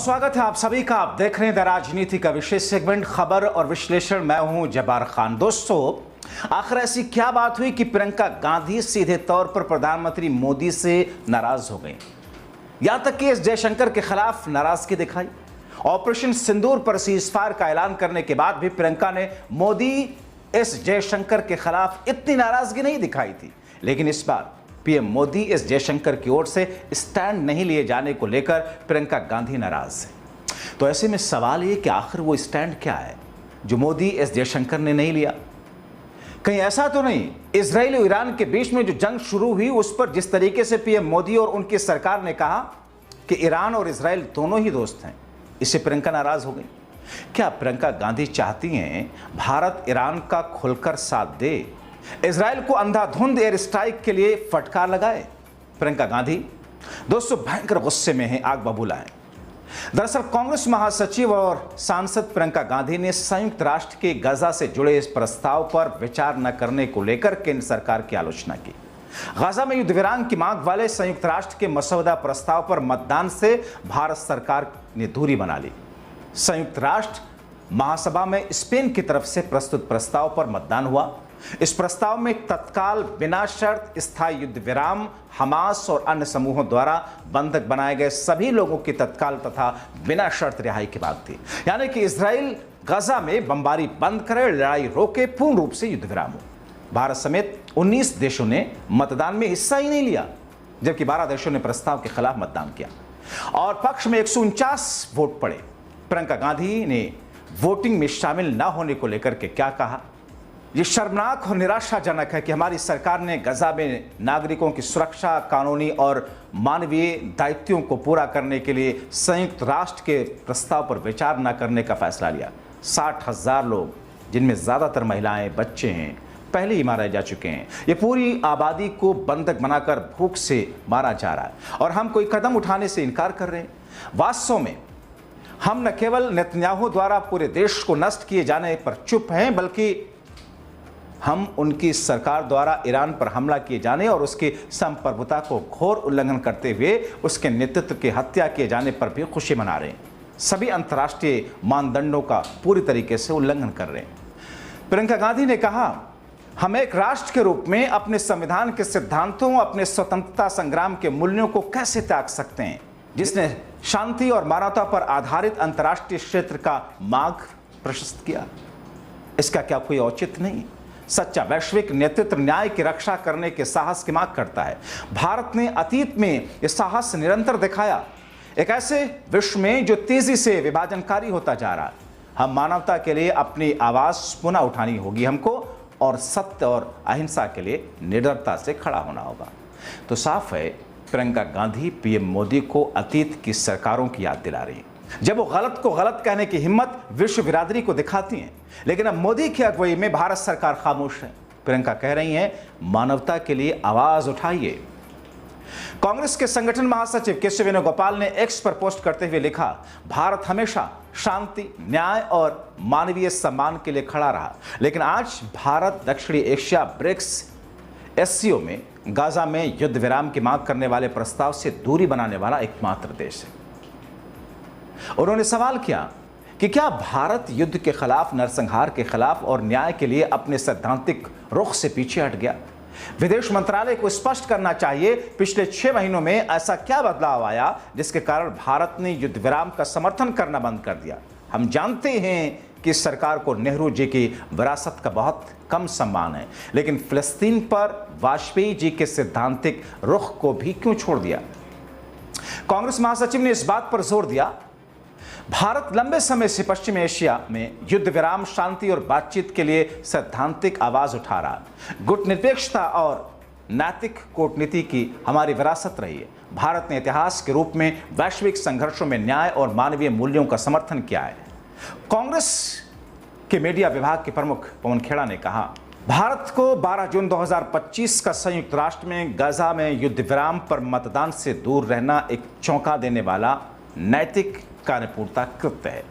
बहुत स्वागत है आप सभी का। आप देख रहे हैं द राजनीति का विशेष सेगमेंट खबर और विश्लेषण। मैं हूं जब्बार खान। दोस्तों, आखिर ऐसी क्या बात हुई कि प्रियंका गांधी सीधे तौर पर प्रधानमंत्री मोदी से नाराज हो गई? यहां तक कि एस जयशंकर के खिलाफ नाराजगी दिखाई। ऑपरेशन सिंदूर पर सीजफायर का ऐलान करने के बाद भी प्रियंका ने मोदी एस जयशंकर के खिलाफ इतनी नाराजगी नहीं दिखाई थी। लेकिन इस बार पीएम मोदी एस जयशंकर की ओर से स्टैंड नहीं लिए जाने को लेकर प्रियंका गांधी नाराज है। तो ऐसे में सवाल ये कि आखिर वो स्टैंड क्या है जो मोदी एस जयशंकर ने नहीं लिया? कहीं ऐसा तो नहीं इजराइल और ईरान के बीच में जो जंग शुरू हुई उस पर जिस तरीके से पीएम मोदी और उनकी सरकार ने कहा कि ईरान और इजराइल दोनों ही दोस्त हैं, इससे प्रियंका नाराज हो गई? क्या प्रियंका गांधी चाहती हैं भारत ईरान का खुलकर साथ दे, इजराइल को अंधाधुंध एयर स्ट्राइक के लिए फटकार लगाए? प्रियंका गांधी दोस्तों भयंकर गुस्से में हैं, आग बबूला है। दरअसल कांग्रेस महासचिव और सांसद प्रियंका गांधी ने संयुक्त राष्ट्र के गजा से जुड़े इस प्रस्ताव पर विचार न करने को लेकर केंद्र सरकार की आलोचना की। गजा में युद्ध विराम की मांग वाले संयुक्त राष्ट्र के मसौदा प्रस्ताव पर मतदान से भारत सरकार ने दूरी बना ली। संयुक्त राष्ट्र महासभा में स्पेन की तरफ से प्रस्तुत प्रस्ताव पर मतदान हुआ। इस प्रस्ताव में तत्काल बिना शर्त स्थायी युद्ध विराम, हमास और अन्य समूहों द्वारा बंधक बनाए गए सभी लोगों की तत्काल तथा बिना शर्त रिहाई की बात थी। यानी कि इजराइल गजा में बमबारी बंद करे, लड़ाई रोके, पूर्ण रूप से युद्ध विराम हो। भारत समेत 19 देशों ने मतदान में हिस्सा ही नहीं लिया, जबकि 12 देशों ने प्रस्ताव के खिलाफ मतदान किया और पक्ष में 149 वोट पड़े। प्रियंका गांधी ने वोटिंग में शामिल न होने को लेकर के क्या कहा? ये शर्मनाक और निराशाजनक है कि हमारी सरकार ने गजा में नागरिकों की सुरक्षा, कानूनी और मानवीय दायित्वों को पूरा करने के लिए संयुक्त राष्ट्र के प्रस्ताव पर विचार न करने का फैसला लिया। 60,000 लोग, जिनमें ज़्यादातर महिलाएं, बच्चे हैं, पहले ही मारे जा चुके हैं। ये पूरी आबादी को बंधक बनाकर भूख से मारा जा रहा है और हम कोई कदम उठाने से इनकार कर रहे हैं। वास्तव में हम न केवल नेतन्याहू द्वारा पूरे देश को नष्ट किए जाने पर चुप हैं, बल्कि हम उनकी सरकार द्वारा ईरान पर हमला किए जाने और उसकी संप्रभुता को घोर उल्लंघन करते हुए उसके नेतृत्व की हत्या किए जाने पर भी खुशी मना रहे हैं। सभी अंतर्राष्ट्रीय मानदंडों का पूरी तरीके से उल्लंघन कर रहे हैं। प्रियंका गांधी ने कहा, हम एक राष्ट्र के रूप में अपने संविधान के सिद्धांतों, अपने स्वतंत्रता संग्राम के मूल्यों को कैसे त्याग सकते हैं, जिसने शांति और मानवता पर आधारित अंतर्राष्ट्रीय क्षेत्र का मार्ग प्रशस्त किया? इसका क्या कोई औचित्य नहीं? सच्चा वैश्विक नेतृत्व न्याय की रक्षा करने के साहस की मांग करता है। भारत ने अतीत में यह साहस निरंतर दिखाया, एक ऐसे विश्व में जो तेजी से विभाजनकारी होता जा रहा है। हम मानवता के लिए अपनी आवाज पुनः उठानी होगी हमको, और सत्य और अहिंसा के लिए निडरता से खड़ा होना होगा। तो साफ है प्रियंका गांधी पीएम मोदी को अतीत की सरकारों की याद दिला रही है, जब वो गलत को गलत कहने की हिम्मत विश्व बिरादरी को दिखाती हैं। लेकिन अब मोदी की अगुवाई में भारत सरकार खामोश है। प्रियंका कह रही हैं, मानवता के लिए आवाज उठाइए। कांग्रेस के संगठन महासचिव केशव वेणुगोपाल ने एक्स पर पोस्ट करते हुए लिखा, भारत हमेशा शांति, न्याय और मानवीय सम्मान के लिए खड़ा रहा, लेकिन आज भारत दक्षिणी एशिया ब्रिक्स एससीओ में गाजा में युद्ध विराम की मांग करने वाले प्रस्ताव से दूरी बनाने वाला एकमात्र देश है। उन्होंने सवाल किया कि क्या भारत युद्ध के खिलाफ, नरसंहार के खिलाफ और न्याय के लिए अपने सैद्धांतिक रुख से पीछे हट गया? विदेश मंत्रालय को स्पष्ट करना चाहिए, पिछले 6 महीनों में ऐसा क्या बदलाव आया जिसके कारण भारत ने युद्ध विराम का समर्थन करना बंद कर दिया? हम जानते हैं कि सरकार को नेहरू जी की विरासत का बहुत कम सम्मान है, लेकिन फिलिस्तीन पर वाजपेयी जी के सैद्धांतिक रुख को भी क्यों छोड़ दिया? कांग्रेस महासचिव ने इस बात पर जोर दिया, भारत लंबे समय से पश्चिम एशिया में युद्ध विराम, शांति और बातचीत के लिए सैद्धांतिक आवाज उठा रहा है। गुटनिरपेक्षता और नैतिक कूटनीति की हमारी विरासत रही है। भारत ने इतिहास के रूप में वैश्विक संघर्षों में न्याय और मानवीय मूल्यों का समर्थन किया है। कांग्रेस के मीडिया विभाग के प्रमुख पवन खेड़ा ने कहा, भारत को 12 जून 2025 का संयुक्त राष्ट्र में गजा में युद्ध विराम पर मतदान से दूर रहना एक चौंका देने वाला नैतिक कार्यपूर्ता कृत्य है।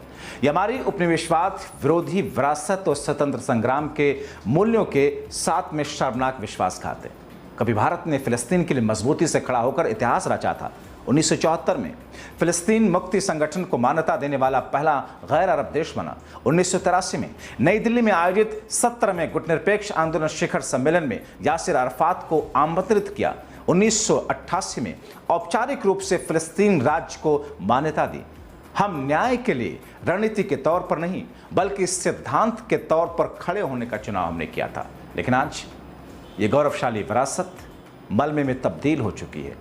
यह हमारी उपनिवेशवाद विरोधी विरासत और स्वतंत्र संग्राम के मूल्यों के साथ में शर्मनाक विश्वासघात है। कभी भारत ने फिलिस्तीन के लिए मजबूती से खड़ा होकर इतिहास रचा था 1974 में फिलिस्तीन मुक्ति संगठन को मान्यता देने वाला पहला गैर अरब देश बना। 1983 में नई दिल्ली में आयोजित 17वें गुटनिरपेक्ष आंदोलन शिखर सम्मेलन में यासिर अराफात को आमंत्रित किया। 1988 में औपचारिक रूप से फिलिस्तीन राज्य को मान्यता दी। हम न्याय के लिए रणनीति के तौर पर नहीं बल्कि सिद्धांत के तौर पर खड़े होने का चुनाव हमने किया था। लेकिन आज ये गौरवशाली विरासत मलबे में तब्दील हो चुकी है।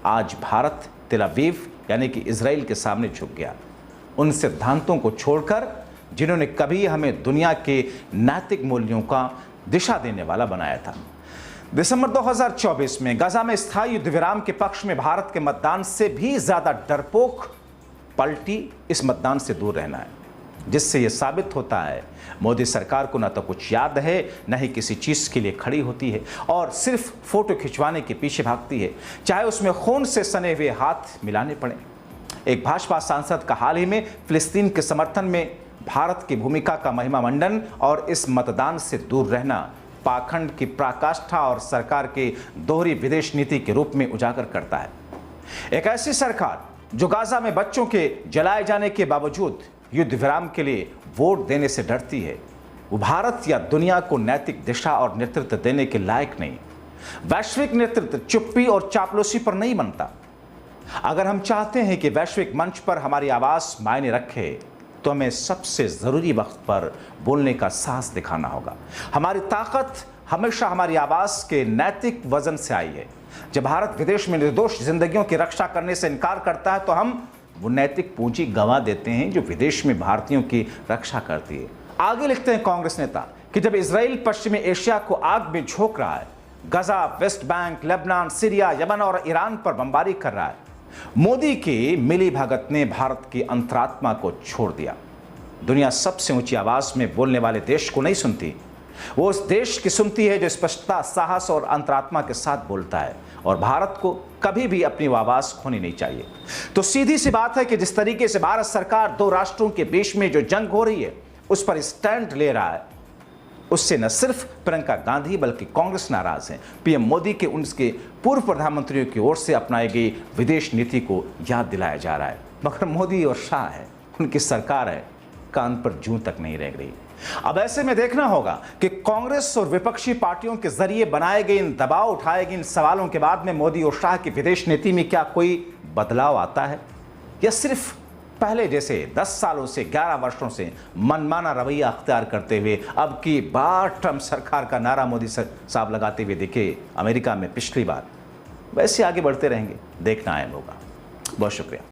आज भारत तेल अवीव यानी कि इजराइल के सामने झुक गया, उन सिद्धांतों को छोड़कर जिन्होंने कभी हमें दुनिया के नैतिक मूल्यों का दिशा देने वाला बनाया था। दिसंबर 2024 में गाजा में स्थायी युद्ध विराम के पक्ष में भारत के मतदान से भी ज्यादा डरपोक पलटी इस मतदान से दूर रहना है, जिससे यह साबित होता है मोदी सरकार को न तो कुछ याद है न ही किसी चीज के लिए खड़ी होती है और सिर्फ फोटो खिंचवाने के पीछे भागती है, चाहे उसमें खून से सने हुए हाथ मिलाने पड़े। एक भाजपा सांसद का हाल ही में फिलिस्तीन के समर्थन में भारत की भूमिका का महिमा मंडन और इस मतदान से दूर रहना पाखंड की पराकाष्ठा और सरकार के दोहरी विदेश नीति के रूप में उजागर करता है। एक ऐसी सरकार जो गाजा में बच्चों के जलाए जाने के बावजूद युद्ध विराम के लिए वोट देने से डरती है, वो भारत या दुनिया को नैतिक दिशा और नेतृत्व देने के लायक नहीं। वैश्विक नेतृत्व चुप्पी और चापलूसी पर नहीं बनता। अगर हम चाहते हैं कि वैश्विक मंच पर हमारी आवाज मायने रखे तो हमें सबसे जरूरी वक्त पर बोलने का साहस दिखाना होगा। हमारी ताकत हमेशा हमारी आवाज के नैतिक वजन से आई है। जब भारत विदेश में निर्दोष जिंदगियों की रक्षा करने से इनकार करता है तो हम वो नैतिक पूंजी गंवा देते हैं जो विदेश में भारतीयों की रक्षा करती है। आगे लिखते हैं कांग्रेस नेता कि जब इजराइल पश्चिमी एशिया को आग में झोंक रहा है, Gaza, west bank, Lebanon, Syria, Yemen और ईरान पर बमबारी कर रहा है, मोदी की मिली भगत ने भारत की अंतरात्मा को छोड़ दिया। दुनिया सबसे ऊंची आवाज में बोलने वाले देश को नहीं सुनती, वो उस देश की सुनती है जो स्पष्टता, साहस और अंतरात्मा के साथ बोलता है, और भारत को कभी भी अपनी आवाज खोनी नहीं चाहिए। तो सीधी सी बात है कि जिस तरीके से भारत सरकार दो राष्ट्रों के बीच में जो जंग हो रही है उस पर स्टैंड ले रहा है, उससे न सिर्फ प्रियंका गांधी बल्कि कांग्रेस नाराज है। पीएम मोदी के उनके पूर्व प्रधानमंत्रियों की ओर से अपनाई गई विदेश नीति को याद दिलाया जा रहा है, मगर मोदी और शाह है, उनकी सरकार है, कान पर जूं तक नहीं रह गई। अब ऐसे में देखना होगा कि कांग्रेस और विपक्षी पार्टियों के जरिए बनाए गए इन दबाव उठाए गए इन सवालों के बाद में मोदी और शाह की विदेश नीति में क्या कोई बदलाव आता है, या सिर्फ पहले जैसे 10 सालों से 11 वर्षों से मनमाना रवैया अख्तियार करते हुए अब की बार ट्रंप सरकार का नारा मोदी साहब लगाते हुए दिखे अमेरिका में पिछली बार, वैसे आगे बढ़ते रहेंगे। देखना अहम होगा। बहुत शुक्रिया।